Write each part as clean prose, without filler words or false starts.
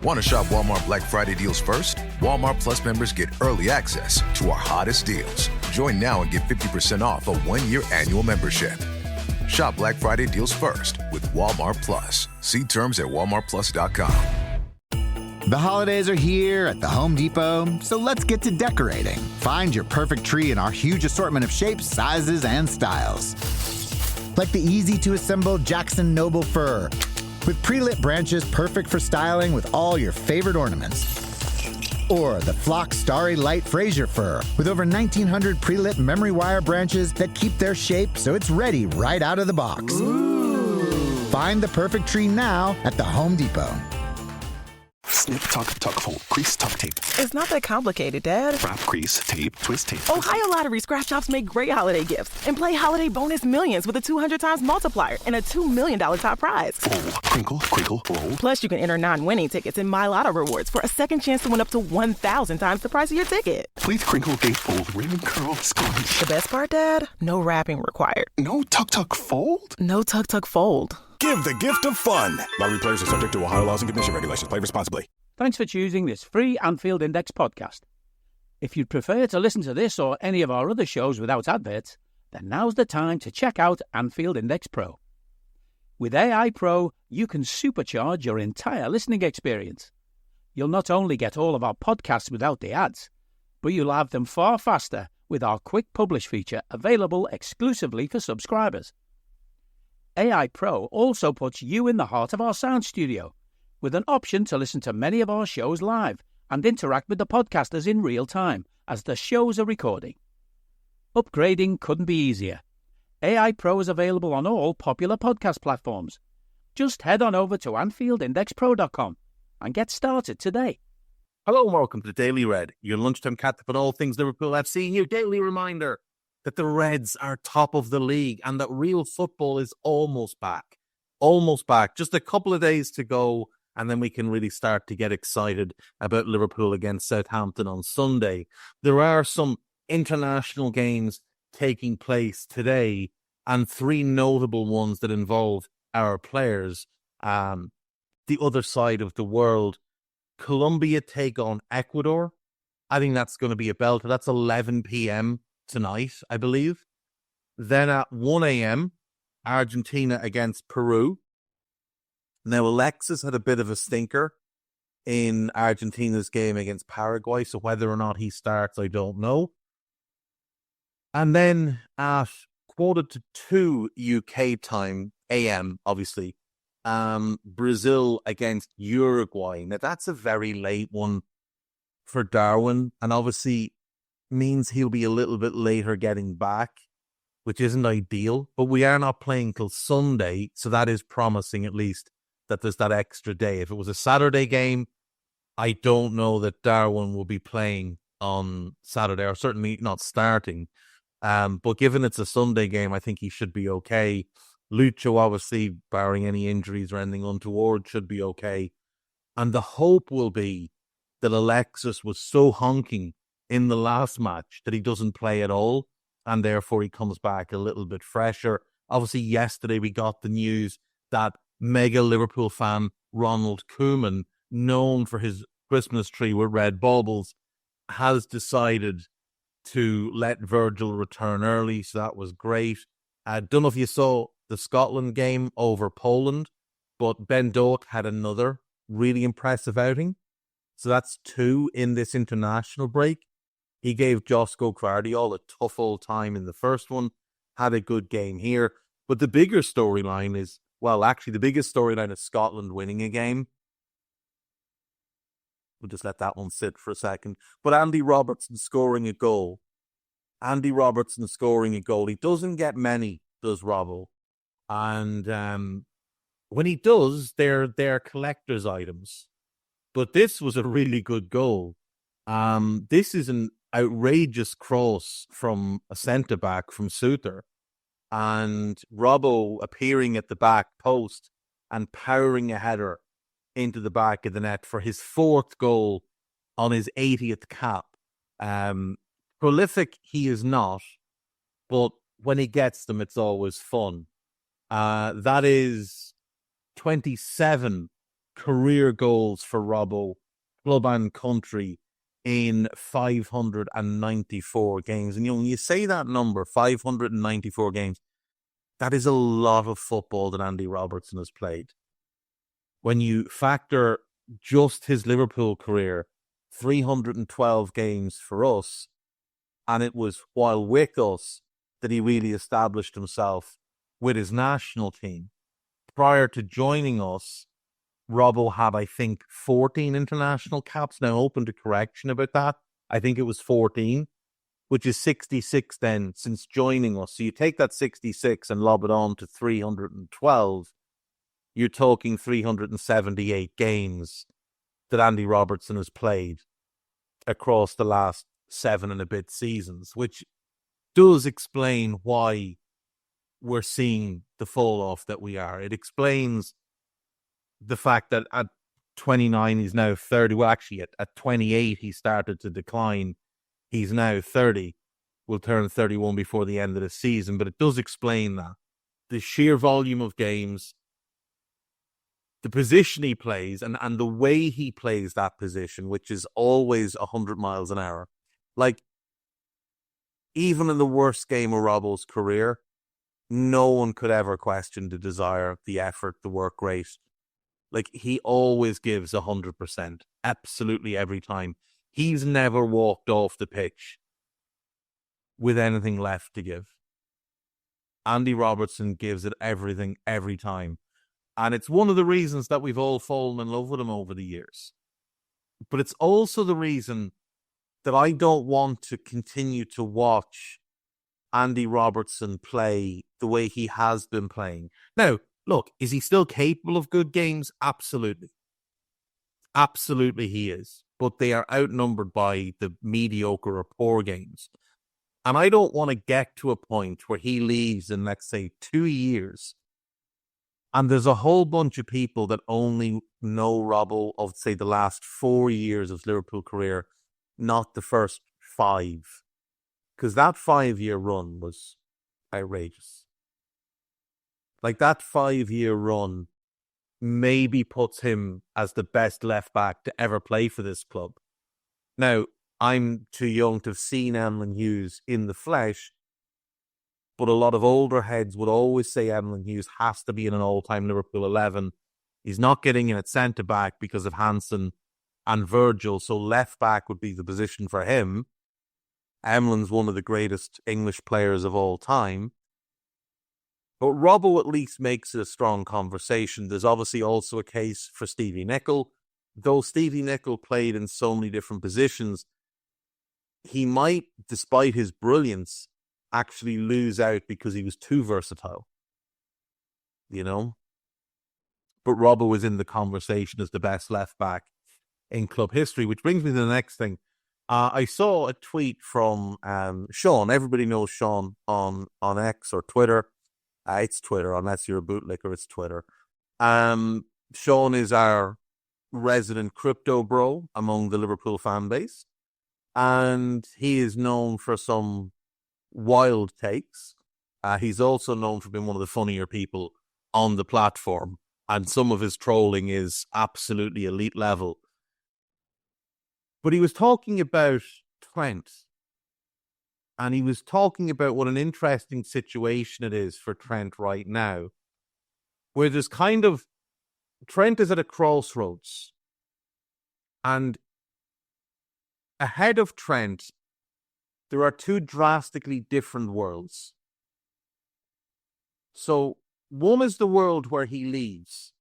Want to shop Walmart Black Friday deals first? Walmart Plus members get early access to our hottest deals. Join now and get 50% off a 1-year annual membership. Shop Black Friday deals first with Walmart Plus. See terms at walmartplus.com. The holidays are here at the Home Depot, so let's get to decorating. Find your perfect tree in our huge assortment of shapes, sizes, and styles. Like the easy-to-assemble Jackson Noble fir, with pre-lit branches perfect for styling with all your favorite ornaments. Or the Flock Starry Light Fraser fir, with over 1,900 pre-lit memory wire branches that keep their shape so it's ready right out of the box. Ooh. Find the perfect tree now at the Home Depot. Snip, tuck, fold, crease, tuck, tape. It's not that complicated, Dad. Wrap, crease, tape, twist, tape. Ohio Lottery scratch offs make great holiday gifts. And play Holiday Bonus Millions with a 200 times multiplier and a $2 million top prize. Fold, crinkle, crinkle, roll. Plus, you can enter non-winning tickets in My Lotto Rewards for a second chance to win up to 1,000 times the price of your ticket. Please crinkle, gate, fold, ring, curl, scrunch. The best part, Dad? No wrapping required. No tuck, fold? No tuck, fold. Give the gift of fun. Lottery players are subject to Ohio laws and commission regulations. Play responsibly. Thanks for choosing this free Anfield Index podcast. If you'd prefer to listen to this or any of our other shows without adverts, then now's the time to check out Anfield Index Pro. With AI Pro, you can supercharge your entire listening experience. You'll not only get all of our podcasts without the ads, but you'll have them far faster with our Quick Publish feature available exclusively for subscribers. AI Pro also puts you in the heart of our sound studio, with an option to listen to many of our shows live and interact with the podcasters in real time as the shows are recording. Upgrading couldn't be easier. AI Pro is available on all popular podcast platforms. Just head on over to AnfieldIndexPro.com and get started today. Hello and welcome to the Daily Red, your lunchtime catch-up on all things Liverpool FC, your daily reminder that the Reds are top of the league and that real football is almost back. Almost back. Just a couple of days to go, and then we can really start to get excited about Liverpool against Southampton on Sunday. There are some international games taking place today, and 3 notable ones that involve our players. The other side of the world. Colombia take on Ecuador. I think that's going to be a belter. That's 11 p.m. tonight, I believe. Then at 1 a.m., Argentina against Peru. Now, Alexis had a bit of a stinker in Argentina's game against Paraguay, so whether or not he starts, I don't know. And then at 1:45 UK time, AM, obviously, Brazil against Uruguay. Now, that's a very late one for Darwin, and obviously means he'll be a little bit later getting back, which isn't ideal. But we are not playing till Sunday, so that is promising at least that there's that extra day. If it was a Saturday game, I don't know that Darwin will be playing on Saturday, or certainly not starting. But given it's a Sunday game, I think he should be okay. Lucho, obviously, barring any injuries or anything untoward, should be okay. And the hope will be that Alexis was so honking in the last match that he doesn't play at all, and therefore he comes back a little bit fresher. Obviously, yesterday we got the news that mega Liverpool fan Ronald Koeman, known for his Christmas tree with red baubles, has decided to let Virgil return early, so that was great. I don't know if you saw the Scotland game over Poland, but Ben Doak had another really impressive outing. So that's 2 in this international break. He gave Josko Gvardiol a tough old time in the first one, had a good game here. But the bigger storyline is, well, actually the biggest storyline is Scotland winning a game. We'll just let that one sit for a second. But Andy Robertson scoring a goal. He doesn't get many, does Robbo. And when he does, they're collector's items. But this was a really good goal. This is an outrageous cross from a centre-back from Suter. And Robbo appearing at the back post and powering a header into the back of the net for his 4th goal on his 80th cap. Prolific he is not, but when he gets them, it's always fun. That is 27 career goals for Robbo, club and country, in 594 games. And when you say that number, 594 games, that is a lot of football that Andy Robertson has played. When you factor just his Liverpool career, 312 games for us, and it was while with us that he really established himself with his national team. Prior to joining us, Robbo had, I think, 14 international caps. Now, open to correction about that. I think it was 14, which is 66 then since joining us. So you take that 66 and lob it on to 312, you're talking 378 games that Andy Robertson has played across the last 7 and a bit seasons, which does explain why we're seeing the fall off that we are. It explains the fact that at 29, he's now 30. Well, actually, at 28, he started to decline. He's now 30. Will turn 31 before the end of the season. But it does explain that. The sheer volume of games, the position he plays, and the way he plays that position, which is always 100 miles an hour. Like, even in the worst game of Robbo's career, no one could ever question the desire, the effort, the work rate. Like, he always gives 100%, absolutely every time. He's never walked off the pitch with anything left to give. Andy Robertson gives it everything, every time. And it's one of the reasons that we've all fallen in love with him over the years. But it's also the reason that I don't want to continue to watch Andy Robertson play the way he has been playing. Now, look, is he still capable of good games? Absolutely. Absolutely he is. But they are outnumbered by the mediocre or poor games. And I don't want to get to a point where he leaves in, let's say, 2 years, and there's a whole bunch of people that only know Robbo of, say, the last 4 years of his Liverpool career, not the first 5. Because that 5-year run was outrageous. Like, that 5-year run maybe puts him as the best left back to ever play for this club. Now, I'm too young to have seen Emlyn Hughes in the flesh, but a lot of older heads would always say Emlyn Hughes has to be in an all-time Liverpool 11. He's not getting in at centre-back because of Hansen and Virgil, so left-back would be the position for him. Emlyn's one of the greatest English players of all time. But Robbo at least makes it a strong conversation. There's obviously also a case for Stevie Nicol. Though Stevie Nicol played in so many different positions, he might, despite his brilliance, actually lose out because he was too versatile. You know? But Robbo is in the conversation as the best left back in club history, which brings me to the next thing. I saw a tweet from Sean. Everybody knows Sean on X or Twitter. It's Twitter, unless you're a bootlicker, it's Twitter. Sean is our resident crypto bro among the Liverpool fan base. And he is known for some wild takes. He's also known for being one of the funnier people on the platform. And some of his trolling is absolutely elite level. But he was talking about Trent. And he was talking about what an interesting situation it is for Trent right now. Where there's kind of... Trent is at a crossroads. And ahead of Trent, there are 2 drastically different worlds. So, one is the world where he leaves.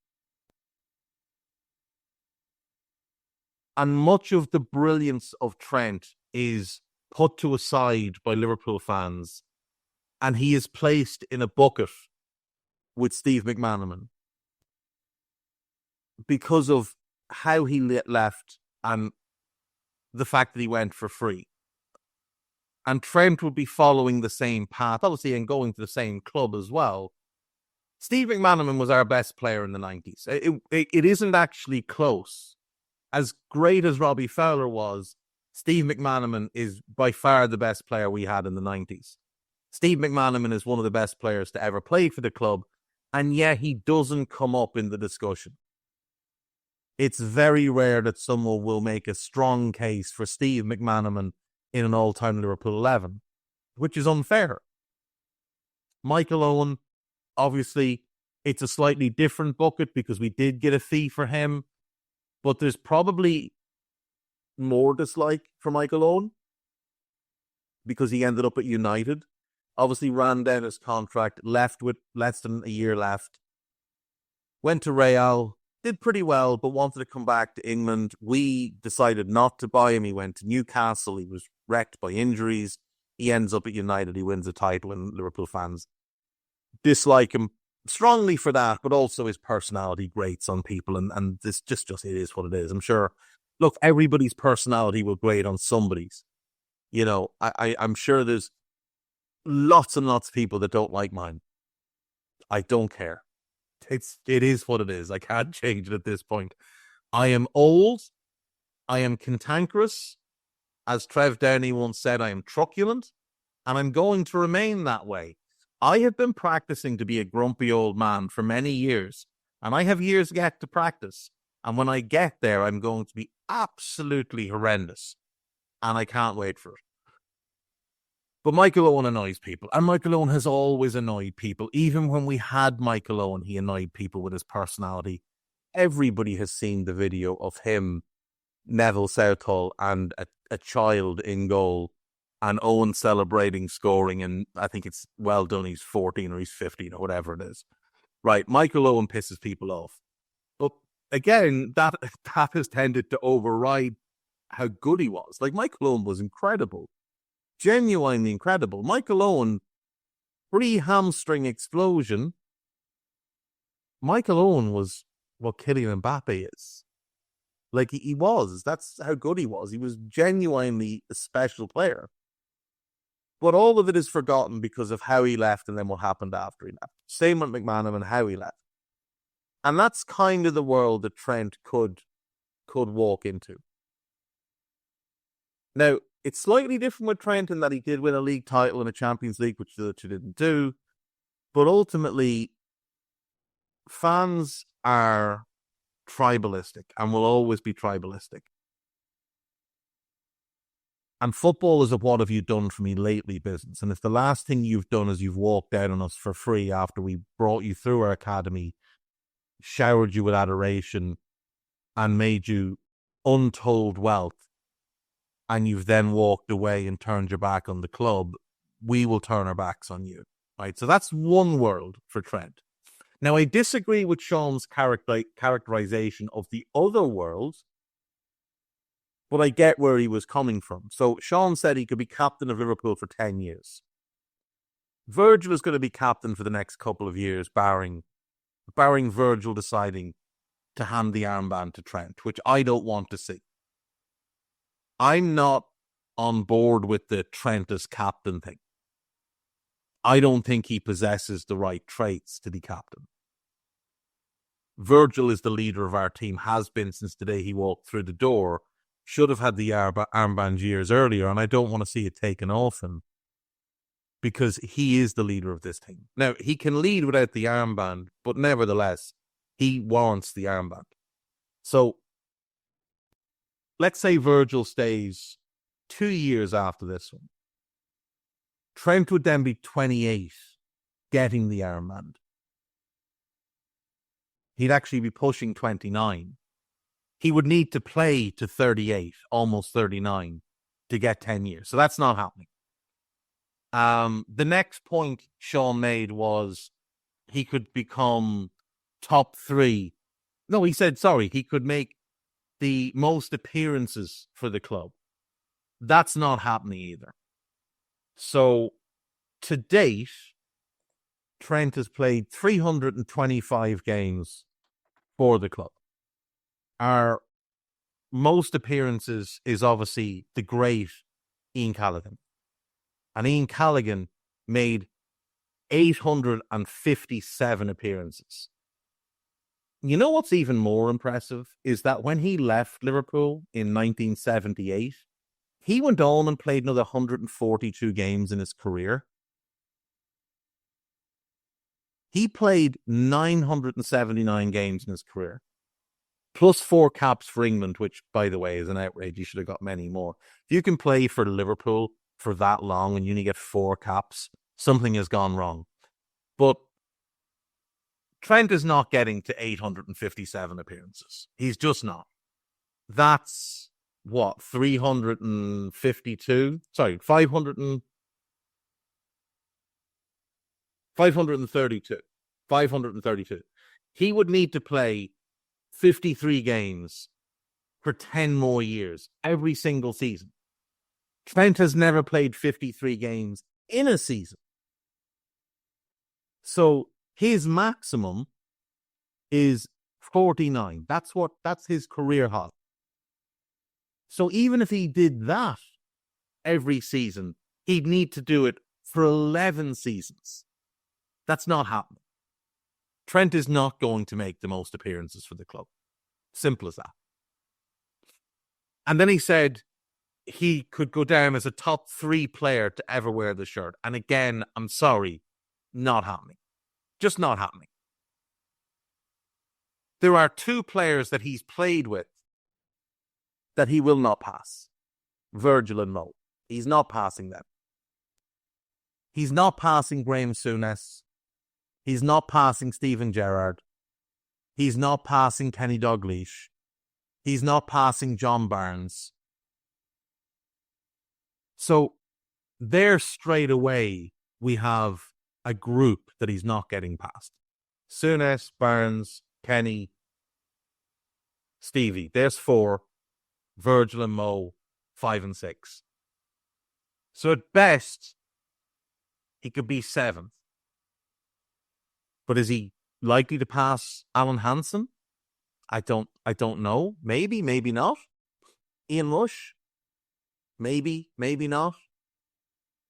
And much of the brilliance of Trent is put to a side by Liverpool fans, and he is placed in a bucket with Steve McManaman because of how he left and the fact that he went for free. And Trent would be following the same path, obviously, and going to the same club as well. Steve McManaman was our best player in the 90s. It isn't actually close. As great as Robbie Fowler was, Steve McManaman is by far the best player we had in the 90s. Steve McManaman is one of the best players to ever play for the club, and yet he doesn't come up in the discussion. it's very rare that someone will make a strong case for Steve McManaman in an all-time Liverpool 11, which is unfair. Michael Owen, obviously, it's a slightly different bucket because we did get a fee for him, but there's probably more dislike for Michael Owen because he ended up at United. Obviously ran down his contract, left with less than a year left, went to Real, did pretty well, but wanted to come back to England. We decided not to buy him. He went to Newcastle. He was wrecked by injuries. He ends up at United. He wins a title, and Liverpool fans dislike him strongly for that, but also his personality grates on people, and this just it is what it is. I'm sure, look, everybody's personality will grate on somebody's. You know, I'm sure there's lots and lots of people that don't like mine. I don't care. It is what it is. I can't change it at this point. I am old. I am cantankerous. As Trev Downey once said, I am truculent, and I'm going to remain that way. I have been practicing to be a grumpy old man for many years, and I have years yet to practice. And when I get there, I'm going to be absolutely horrendous, and I can't wait for it. But Michael Owen annoys people, and Michael Owen has always annoyed people. Even when we had Michael Owen, he annoyed people with his personality. Everybody has seen the video of him, Neville Southall, and a child in goal, and Owen celebrating scoring, and I think it's well done, he's 14 or he's 15 or whatever it is. Right, Michael Owen pisses people off. But again, that has tended to override how good he was. Like, Michael Owen was incredible. Genuinely incredible. Michael Owen, pre-hamstring explosion, Michael Owen was what Kylian Mbappe is. Like, he was. That's how good he was. He was genuinely a special player. But all of it is forgotten because of how he left and then what happened after he left. Same with McManaman and how he left. And that's kind of the world that Trent could walk into. Now, it's slightly different with Trent in that he did win a league title and a Champions League, which the other two didn't do. But ultimately, fans are tribalistic and will always be tribalistic. And football is a what have you done for me lately business. And if the last thing you've done is you've walked out on us for free after we brought you through our academy, showered you with adoration, and made you untold wealth, and you've then walked away and turned your back on the club, we will turn our backs on you. Right? So that's one world for Trent. Now, I disagree with Sean's characterization of the other world, but I get where he was coming from. So Sean said he could be captain of Liverpool for 10 years. Virgil is going to be captain for the next couple of years, barring Virgil deciding to hand the armband to Trent, which I don't want to see. I'm not on board with the Trent as captain thing. I don't think he possesses the right traits to be captain. Virgil is the leader of our team, has been since the day he walked through the door, should have had the armband years earlier, and I don't want to see it taken off him because he is the leader of this team. Now, he can lead without the armband, but nevertheless, he wants the armband. So, let's say Virgil stays 2 years after this one. Trent would then be 28, getting the armband. He'd actually be pushing 29. He would need to play to 38, almost 39, to get 10 years. So that's not happening. The next point Sean made was he could become top 3. No, he said, he could make the most appearances for the club. That's not happening either. So, to date, Trent has played 325 games for the club. Our most appearances is obviously the great Ian Callaghan. And Ian Callaghan made 857 appearances. You know what's even more impressive is that when he left Liverpool in 1978, he went on and played another 142 games in his career. He played 979 games in his career. plus 4 caps for England, which, by the way, is an outrage. You should have got many more. If you can play for Liverpool for that long and you only get 4 caps, something has gone wrong. But Trent is not getting to 857 appearances. He's just not. That's, 352? Sorry, 532. 532. He would need to play 53 games for 10 more years every single season. Trent has never played 53 games in a season. So his maximum is 49. That's his career high. So even if he did that every season, he'd need to do it for 11 seasons. That's not happening. Trent is not going to make the most appearances for the club. Simple as that. And then he said he could go down as a top 3 player to ever wear the shirt. And again, I'm sorry, not happening. Just not happening. There are 2 players that he's played with that he will not pass. Virgil and Mo. He's not passing them. He's not passing Graham Souness. He's not passing Steven Gerrard. He's not passing Kenny Dalglish. He's not passing John Barnes. So there straight away we have a group that he's not getting past. Souness, Barnes, Kenny, Stevie. There's 4. Virgil and Mo, 5 and 6. So at best, he could be 7th. But is he likely to pass Alan Hansen? I don't know. Maybe, maybe not. Ian Rush? Maybe, maybe not.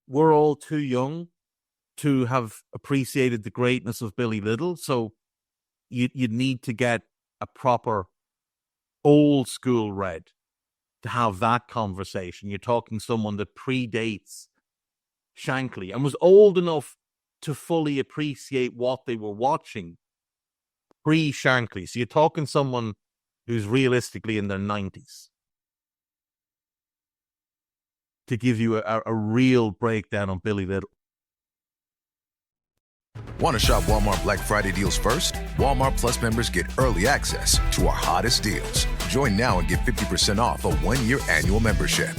We're all too young to have appreciated the greatness of Billy Little, so you'd need to get a proper old school Red to have that conversation. You're talking someone that predates Shankly and was old enough to fully appreciate what they were watching pre-Shankly. So you're talking someone who's realistically in their 90s to give you a real breakdown on Billy Little. Want to shop Walmart Black Friday deals first? Walmart Plus members get early access to our hottest deals. Join now and get 50% off a 1-year annual membership.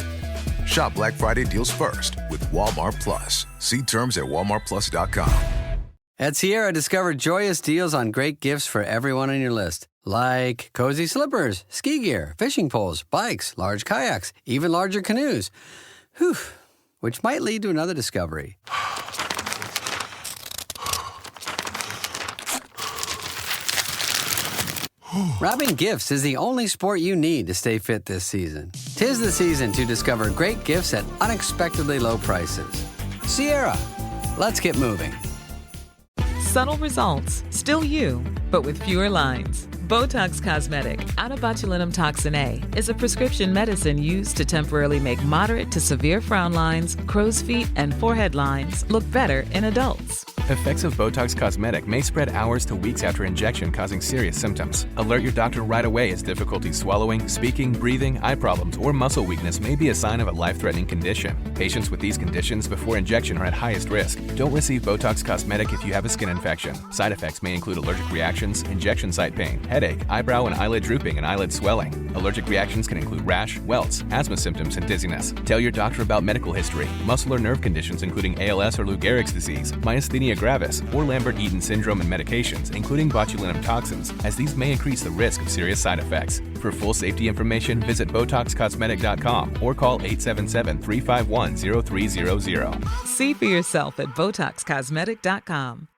Shop Black Friday deals first with Walmart Plus. See terms at walmartplus.com. At Sierra, discover joyous deals on great gifts for everyone on your list. Like cozy slippers, ski gear, fishing poles, bikes, large kayaks, even larger canoes. Whew, which might lead to another discovery. Wrapping gifts is the only sport you need to stay fit this season. 'Tis the season to discover great gifts at unexpectedly low prices. Sierra, let's get moving. Subtle results, still you, but with fewer lines. Botox Cosmetic, out of botulinum toxin A, is a prescription medicine used to temporarily make moderate to severe frown lines, crow's feet, and forehead lines look better in adults. Effects of Botox Cosmetic may spread hours to weeks after injection, causing serious symptoms. Alert your doctor right away as difficulty swallowing, speaking, breathing, eye problems, or muscle weakness may be a sign of a life-threatening condition. Patients with these conditions before injection are at highest risk. Don't receive Botox Cosmetic if you have a skin infection. Side effects may include allergic reactions, injection site pain, headache, eyebrow and eyelid drooping, and eyelid swelling. Allergic reactions can include rash, welts, asthma symptoms, and dizziness. Tell your doctor about medical history, muscle or nerve conditions including ALS or Lou Gehrig's disease, myasthenia gravis, or Lambert-Eaton syndrome, and medications, including botulinum toxins, as these may increase the risk of serious side effects. For full safety information, visit BotoxCosmetic.com or call 877-351-0300. See for yourself at BotoxCosmetic.com.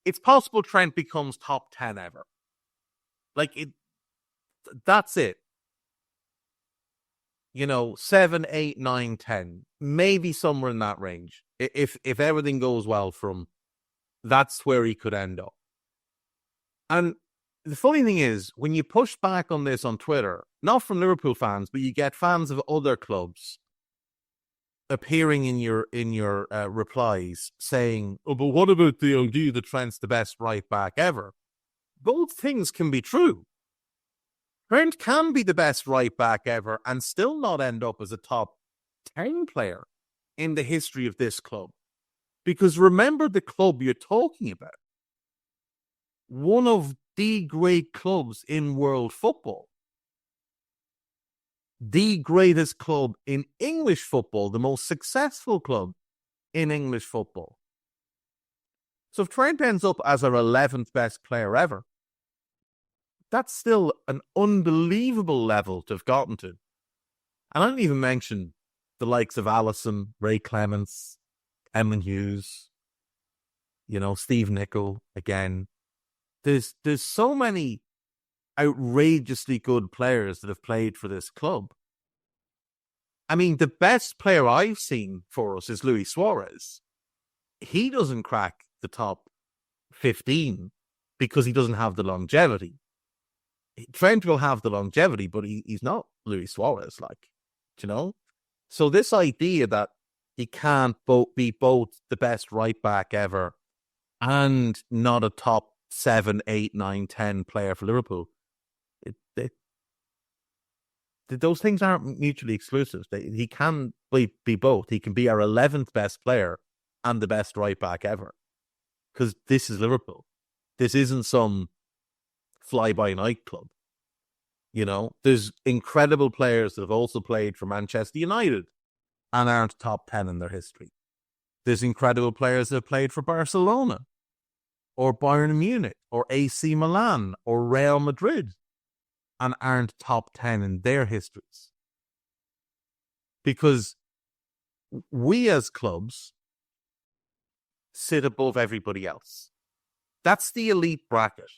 It's possible Trent becomes top 10 ever. That's it. 7, 8, 9, 10. Maybe somewhere in that range. If everything goes well for him, that's where he could end up. And the funny thing is, when you push back on this on Twitter, not from Liverpool fans, but you get fans of other clubs appearing in your replies saying, "Oh, but what about the idea that Trent's the best right back ever?" both things can be true. Trent can be the best right back ever and still not end up as a top 10 player in the history of this club. Because remember the club you're talking about. One of the great clubs in world football. The greatest club in English football, the most successful club in English football. So if Trent ends up as our 11th best player ever, that's still an unbelievable level to have gotten to. And I didn't even mention the likes of Alisson, Ray Clements, Emlyn Hughes, Steve Nicol again. There's so many outrageously good players that have played for this club. I mean, the best player I've seen for us is Luis Suarez. He doesn't crack the top 15 because he doesn't have the longevity. Trent will have the longevity, but he's not Luis Suarez, So this idea that he can't be both the best right back ever and not a top 7, 8, 9, 10 player for Liverpool, those things aren't mutually exclusive. He can be both. He can be our 11th best player and the best right back ever. Because this is Liverpool. This isn't some fly-by-night club. There's incredible players that have also played for Manchester United and aren't top 10 in their history. There's incredible players that have played for Barcelona or Bayern Munich or AC Milan or Real Madrid and aren't top 10 in their histories. Because we as clubs sit above everybody else. That's the elite bracket.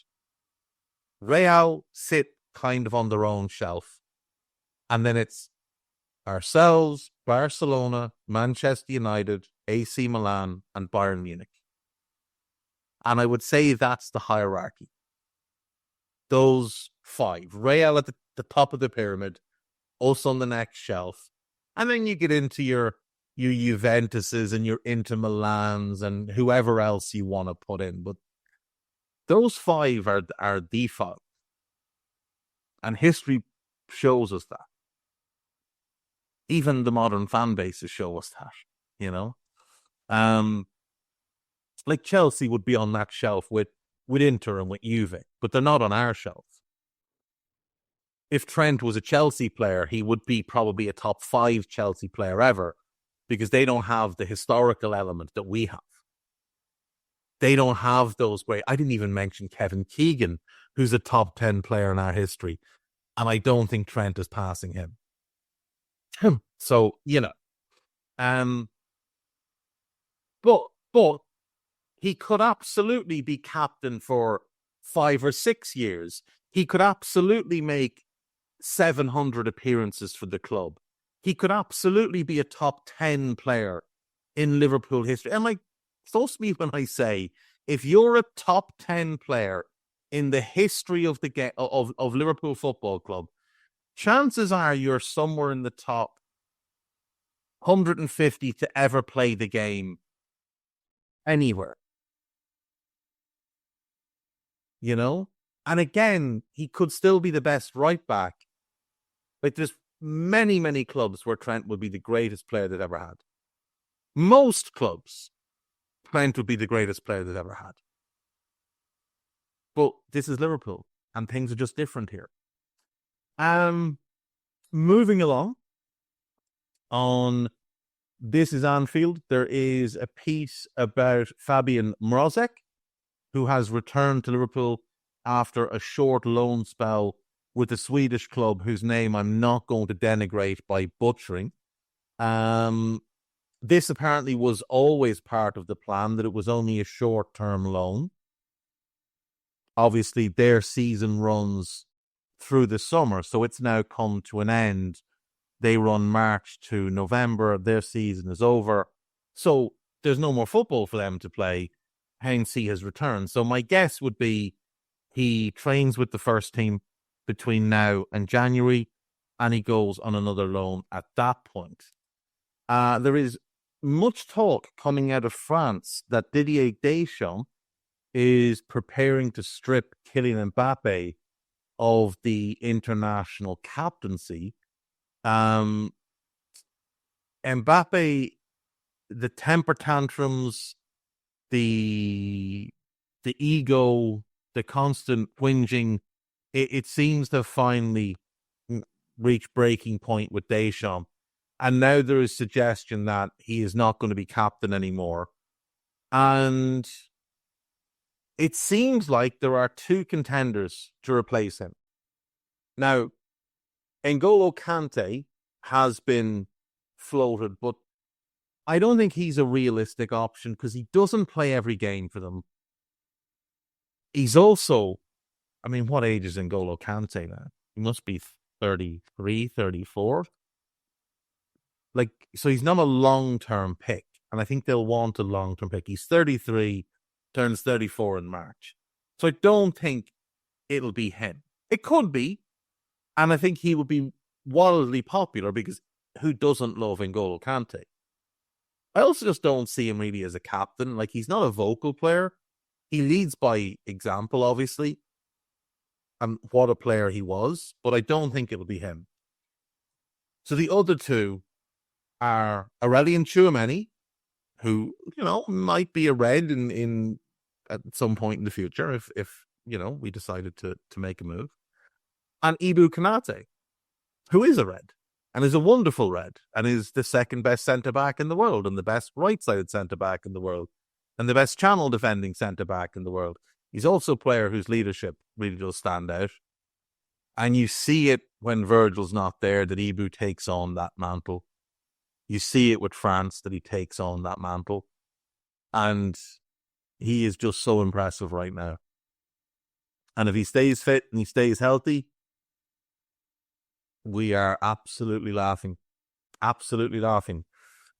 Real sit kind of on their own shelf. And then it's ourselves, Barcelona, Manchester United, AC Milan, and Bayern Munich. And I would say that's the hierarchy. Those 5. Real at the top of the pyramid, us on the next shelf. And then you get into your Juventuses and your Inter Milans and whoever else you want to put in. But those 5 are the 5. And history shows us that. Even the modern fan bases show us that, Like Chelsea would be on that shelf with Inter and with Juve, but they're not on our shelf. If Trent was a Chelsea player, he would be probably a top 5 Chelsea player ever because they don't have the historical element that we have. They don't have those great... I didn't even mention Kevin Keegan, who's a top 10 player in our history, and I don't think Trent is passing him. So, but he could absolutely be captain for 5 or 6 years. He could absolutely make 700 appearances for the club. He could absolutely be a top 10 player in Liverpool history. And trust me when I say, if you're a top 10 player in the history of the of Liverpool Football Club, chances are you're somewhere in the top 150 to ever play the game anywhere. And again, he could still be the best right back. There's many, many clubs where Trent would be the greatest player they've ever had. Most clubs, Trent would be the greatest player they've ever had. But this is Liverpool, and things are just different here. Moving along on This is Anfield, there is a piece about Fabian Mrozek, who has returned to Liverpool after a short loan spell with a Swedish club whose name I'm not going to denigrate by butchering. This apparently was always part of the plan, that it was only a short-term loan. Obviously, their season runs through the summer, so it's now come to an end. They run March to November. Their season is over. So there's no more football for them to play. Hence, he has returned. So my guess would be he trains with the first team between now and January, and he goes on another loan at that point. There is much talk coming out of France that Didier Deschamps is preparing to strip Kylian Mbappe of the international captaincy. Mbappe, the temper tantrums, the ego, the constant whinging, it seems to finally reach breaking point with Deschamps. And now there is suggestion that he is not going to be captain anymore. And it seems like there are two contenders to replace him. Now, N'Golo Kante has been floated, but I don't think he's a realistic option because he doesn't play every game for them. He's also, I mean, what age is N'Golo Kante now? He must be 33, 34. Like, so he's not a long-term pick, and I think they'll want a long-term pick. He's 33, turns 34 in March. So I don't think it'll be him. It could be, and I think he would be wildly popular because who doesn't love N'Golo Kante? I also just don't see him really as a captain. Like, he's not a vocal player. He leads by example, obviously, and what a player he was, but I don't think it'll be him. So the other two are Aurelien Tchouameni, who, you know, might be a red in at some point in the future if you know, we decided to make a move, and Ibou Konate, who is a red and is a wonderful red and is the second best centre-back in the world and the best right-sided centre-back in the world and the best channel defending centre-back in the world. He's also a player whose leadership really does stand out. And you see it when Virgil's not there, that Ibou takes on that mantle. You see it with France, that he takes on that mantle. And he is just so impressive right now. And if he stays fit and he stays healthy, we are absolutely laughing. Absolutely laughing.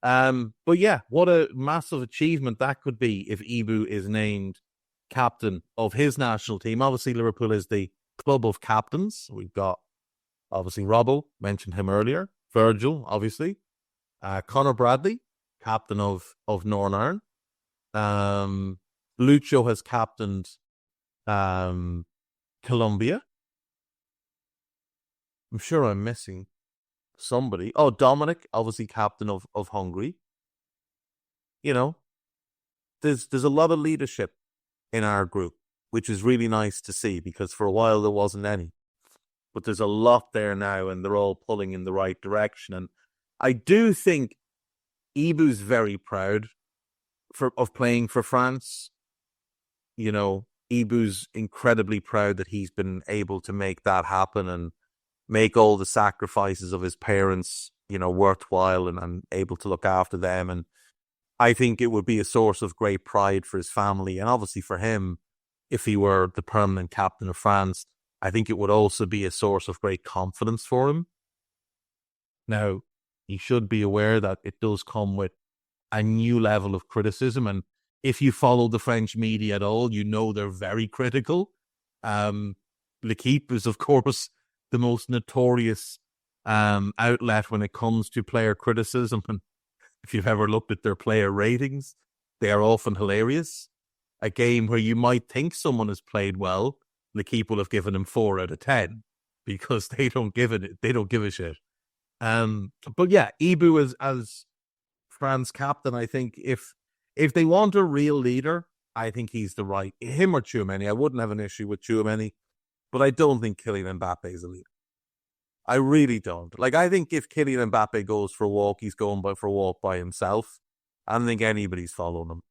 But yeah, what a massive achievement that could be if Ibou is named captain of his national team. Obviously, Liverpool is the club of captains. We've got, obviously, Robbo, mentioned him earlier. Virgil, obviously. Conor Bradley, captain of Northern Ireland. Lucho has captained Colombia. I'm sure I'm missing somebody. Oh, Dominic, obviously captain of Hungary. You know, there's a lot of leadership in our group, which is really nice to see, because for a while there wasn't any. But there's a lot there now, and they're all pulling in the right direction. And I do think Ibou's very proud of playing for France. You know, Ibou's incredibly proud that he's been able to make that happen and make all the sacrifices of his parents, you know, worthwhile and able to look after them. And I think it would be a source of great pride for his family, and obviously for him, if he were the permanent captain of France. I think it would also be a source of great confidence for him. Now, he should be aware that it does come with a new level of criticism, and if you follow the French media at all, you know they're very critical. L'Équipe is, of course, the most notorious outlet when it comes to player criticism, and if you've ever looked at their player ratings, they are often hilarious. A game where you might think someone has played well, L'Équipe will have given him 4 out of 10 because they don't give a shit. But yeah, Ibou as France captain, I think if they want a real leader, I think he's the right, him or Tchouameni. I wouldn't have an issue with Tchouameni, but I don't think Kylian Mbappe is a leader. I really don't. Like, I think if Kylian Mbappe goes for a walk, he's going for a walk by himself. I don't think anybody's following him.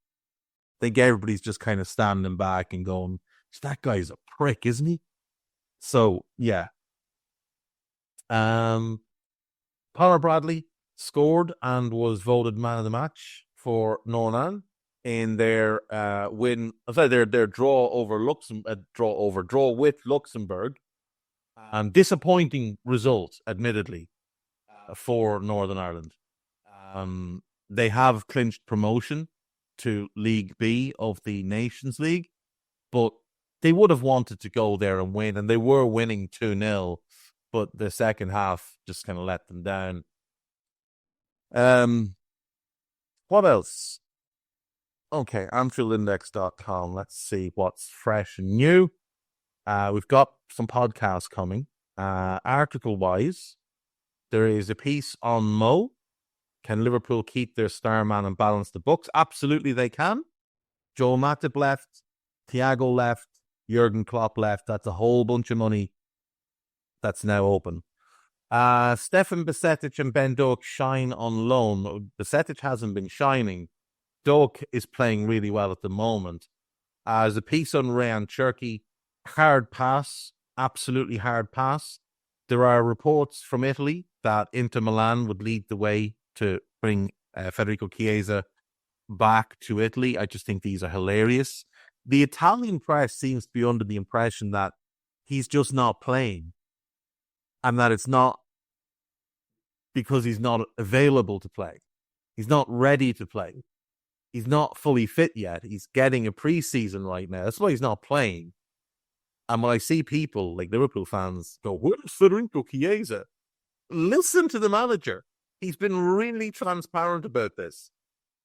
I think everybody's just kind of standing back and going, that guy's a prick, isn't he? So, yeah. Conor Bradley scored and was voted man of the match for Nornan in their their draw with Luxembourg. Disappointing result, admittedly, for Northern Ireland. They have clinched promotion to League B of the Nations League, but they would have wanted to go there and win, and they were winning 2-0, but the second half just kind of let them down. What else? Okay, AnfieldIndex.com. Let's see what's fresh and new. We've got some podcasts coming. Article-wise, there is a piece on Mo. Can Liverpool keep their star man and balance the books? Absolutely they can. Joel Matip left. Thiago left. Jurgen Klopp left. That's a whole bunch of money that's now open. Stefan Bajcetic and Ben Doak shine on loan. Bajcetic hasn't been shining. Doak is playing really well at the moment. There's a piece on Rayan Cherki. Hard pass. Absolutely hard pass. There are reports from Italy that Inter Milan would lead the way to bring Federico Chiesa back to Italy. I just think these are hilarious. The Italian press seems to be under the impression that he's just not playing and that it's not because he's not available to play. He's not ready to play. He's not fully fit yet. He's getting a preseason right now. That's why he's not playing. And when I see people like Liverpool fans go, where's Federico Chiesa? Listen to the manager. He's been really transparent about this.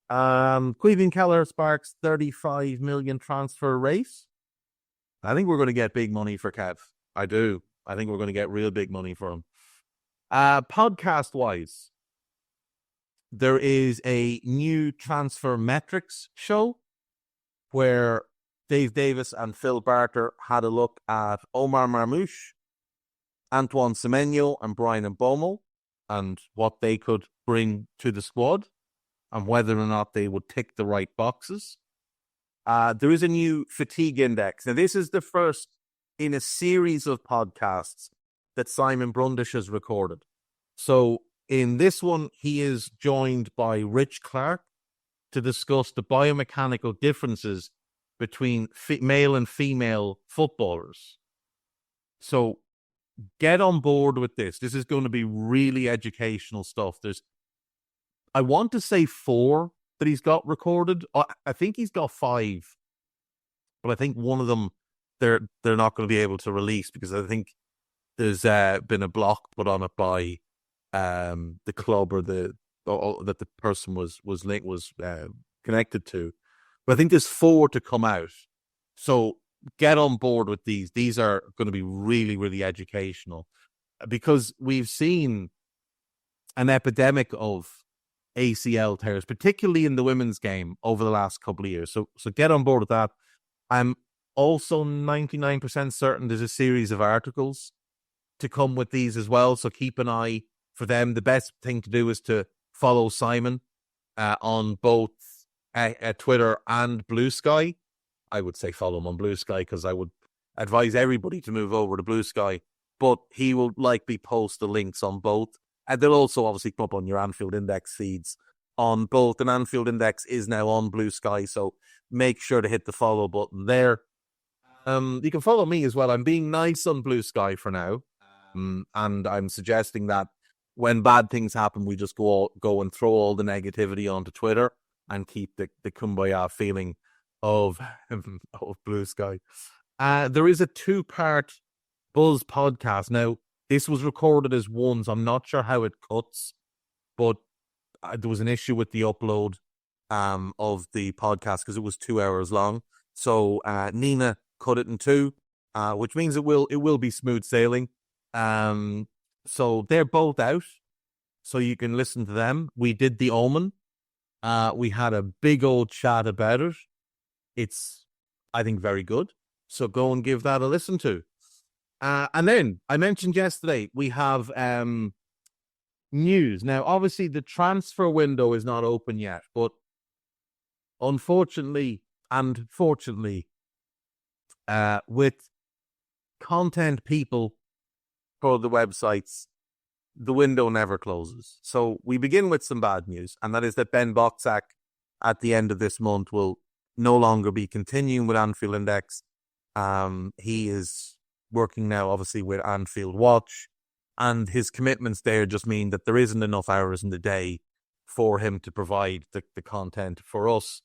Queven Keller sparks 35 million transfer race. I think we're going to get big money for Kev. I do. I think we're going to get real big money for him. Podcast-wise, there is a new transfer metrics show where Dave Davis and Phil Barter had a look at Omar Marmoush, Antoine Semenyo, and Brian Mbomo and what they could bring to the squad and whether or not they would tick the right boxes. There is a new fatigue index. Now, this is the first in a series of podcasts that Simon Brundish has recorded. So in this one, he is joined by Rich Clark to discuss the biomechanical differences between male and female footballers. So get on board with this. This is going to be really educational stuff. I want to say 4 that he's got recorded. I think he's got 5, but I think one of them they're not going to be able to release because I think there's been a block put on it by the club or that the person was connected to. But I think there's 4 to come out. So get on board with these. These are going to be really, really educational because we've seen an epidemic of ACL tears, particularly in the women's game over the last couple of years. So get on board with that. I'm also 99% certain there's a series of articles to come with these as well. So keep an eye for them. The best thing to do is to follow Simon on both Twitter and Blue Sky. I would say follow him on Blue Sky because I would advise everybody to move over to Blue Sky, but he will likely post the links on both. And they'll also obviously come up on your Anfield Index feeds on both. And Anfield Index is now on Blue Sky, so make sure to hit the follow button there. You can follow me as well. I'm being nice on Blue Sky for now. And I'm suggesting that when bad things happen, we just go and throw all the negativity onto Twitter and keep the kumbaya feeling of Blue Sky. There is a 2-part Buzz podcast. Now, this was recorded as one, so I'm not sure how it cuts, but there was an issue with the upload of the podcast because it was 2 hours long. So Nina cut it in 2, which means it will be smooth sailing. So they're both out, so you can listen to them. We did The Omen. We had a big old chat about it. It's, I think, very good. So go and give that a listen to. And then I mentioned yesterday we have news. Now, obviously, the transfer window is not open yet, but unfortunately and fortunately, with content people for the websites, the window never closes. So we begin with some bad news, and that is that Ben Boxak at the end of this month will no longer be continuing with Anfield Index. He is working now, obviously, with Anfield Watch, and his commitments there just mean that there isn't enough hours in the day for him to provide the content for us.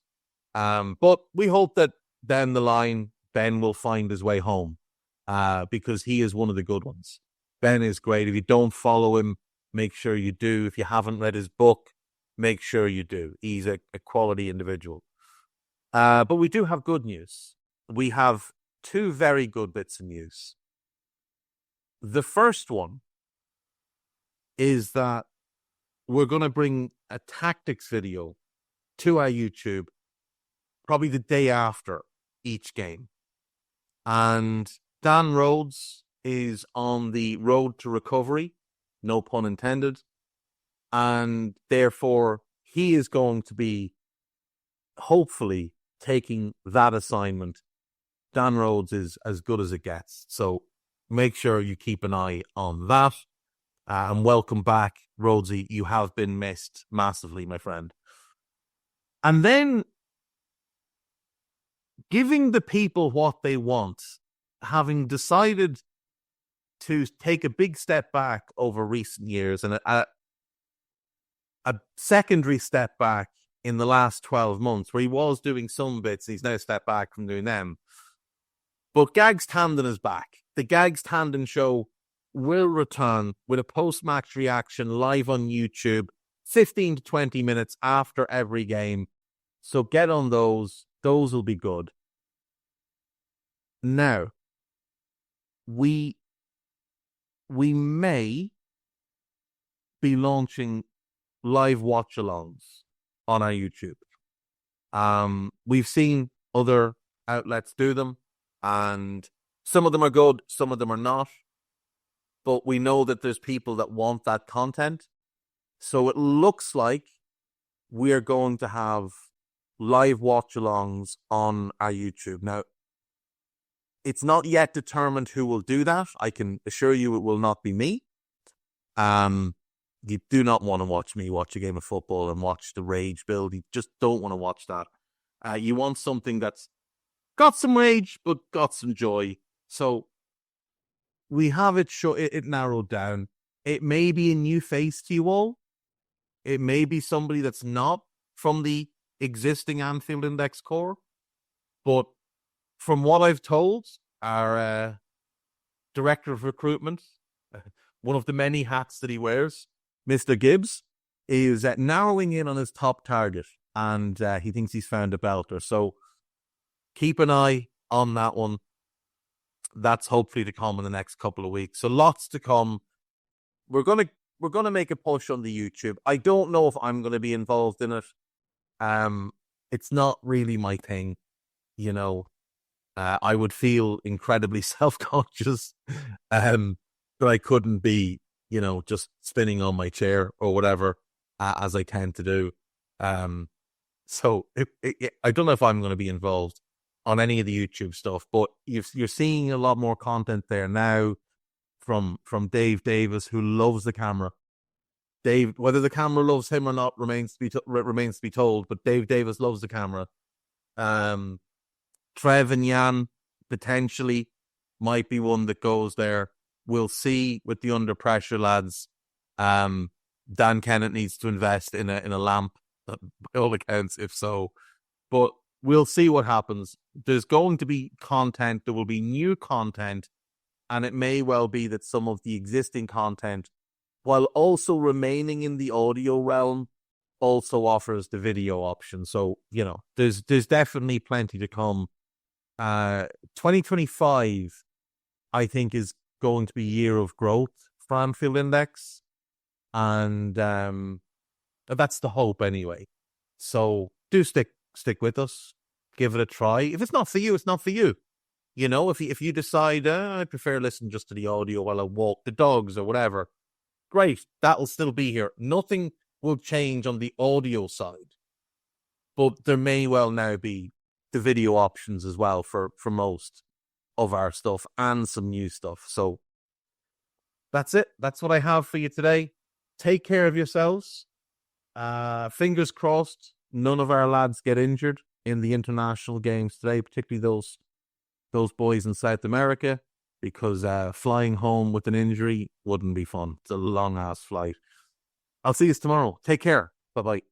But we hope that down the line, Ben will find his way home because he is one of the good ones. Ben is great. If you don't follow him, make sure you do. If you haven't read his book, make sure you do. He's a quality individual. But we do have good news. We have two very good bits of news. The first one is that we're going to bring a tactics video to our YouTube probably the day after each game. And Dan Rhodes is on the road to recovery, no pun intended. And therefore, he is going to be hopefully taking that assignment. Dan Rhodes is as good as it gets. So make sure you keep an eye on that. And welcome back, Rhodesy. You have been missed massively, my friend. And then giving the people what they want, having decided to take a big step back over recent years and a secondary step back in the last 12 months, where he was doing some bits, he's now stepped back from doing them. But Gags Tandon is back. The Gags Tandon show will return with a post-match reaction live on YouTube, 15 to 20 minutes after every game. So get on those. Those will be good. Now, we may be launching live watch-alongs on our YouTube. We've seen other outlets do them, and some of them are good, some of them are not. But we know that there's people that want that content. So it looks like we're going to have live watch-alongs on our YouTube. Now, it's not yet determined who will do that. I can assure you it will not be me. You do not want to watch me watch a game of football and watch the rage build. You just don't want to watch that. You want something that's got some rage, but got some joy. So we have it narrowed down. It may be a new face to you all. It may be somebody that's not from the existing Anfield Index core. But from what I've told, our director of recruitment, one of the many hats that he wears, Mr. Gibbs, is narrowing in on his top target, and he thinks he's found a belter. So keep an eye on that one. That's hopefully to come in the next couple of weeks. So lots to come. We're gonna make a push on the YouTube. I don't know if I'm gonna be involved in it. It's not really my thing, you know. I would feel incredibly self-conscious that I couldn't be, you know, just spinning on my chair or whatever, as I tend to do. So I don't know if I'm going to be involved on any of the YouTube stuff, but you're seeing a lot more content there now from Dave Davis, who loves the camera. Dave, whether the camera loves him or not remains to be told, but Dave Davis loves the camera. Trev and Jan potentially might be one that goes there. We'll see with the Under Pressure lads. Dan Kennett needs to invest in a lamp, by all accounts, if so. But we'll see what happens. There's going to be content. There will be new content. And it may well be that some of the existing content, while also remaining in the audio realm, also offers the video option. So, you know, there's definitely plenty to come. 2025, I think, is going to be a year of growth for Anfield Index. And that's the hope anyway. So do stick with us. Give it a try. If it's not for you, it's not for you. You know, if you decide, I prefer listen just to the audio while I walk the dogs or whatever, great. That'll still be here. Nothing will change on the audio side. But there may well now be the video options as well for most of our stuff and some new stuff. So that's it. That's what I have for you today. Take care of yourselves. Fingers crossed none of our lads get injured in the international games today, particularly those boys in South America, because flying home with an injury wouldn't be fun. It's a long-ass flight. I'll see you tomorrow. Take care. Bye-bye.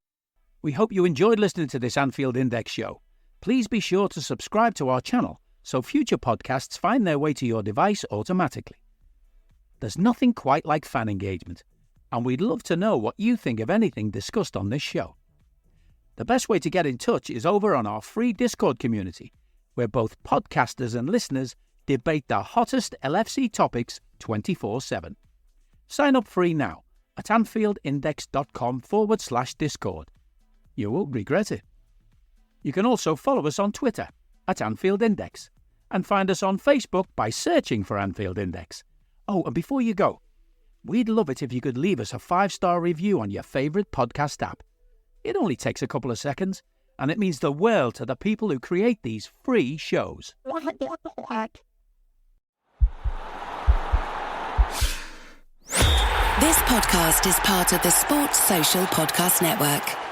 We hope you enjoyed listening to this Anfield Index show. Please be sure to subscribe to our channel so future podcasts find their way to your device automatically. There's nothing quite like fan engagement, and we'd love to know what you think of anything discussed on this show. The best way to get in touch is over on our free Discord community, where both podcasters and listeners debate the hottest LFC topics 24/7. Sign up free now at AnfieldIndex.com/Discord. You won't regret it. You can also follow us on Twitter at Anfield Index and find us on Facebook by searching for Anfield Index. Oh, and before you go, we'd love it if you could leave us a 5-star review on your favourite podcast app. It only takes a couple of seconds, and it means the world to the people who create these free shows. This podcast is part of the Sports Social Podcast Network.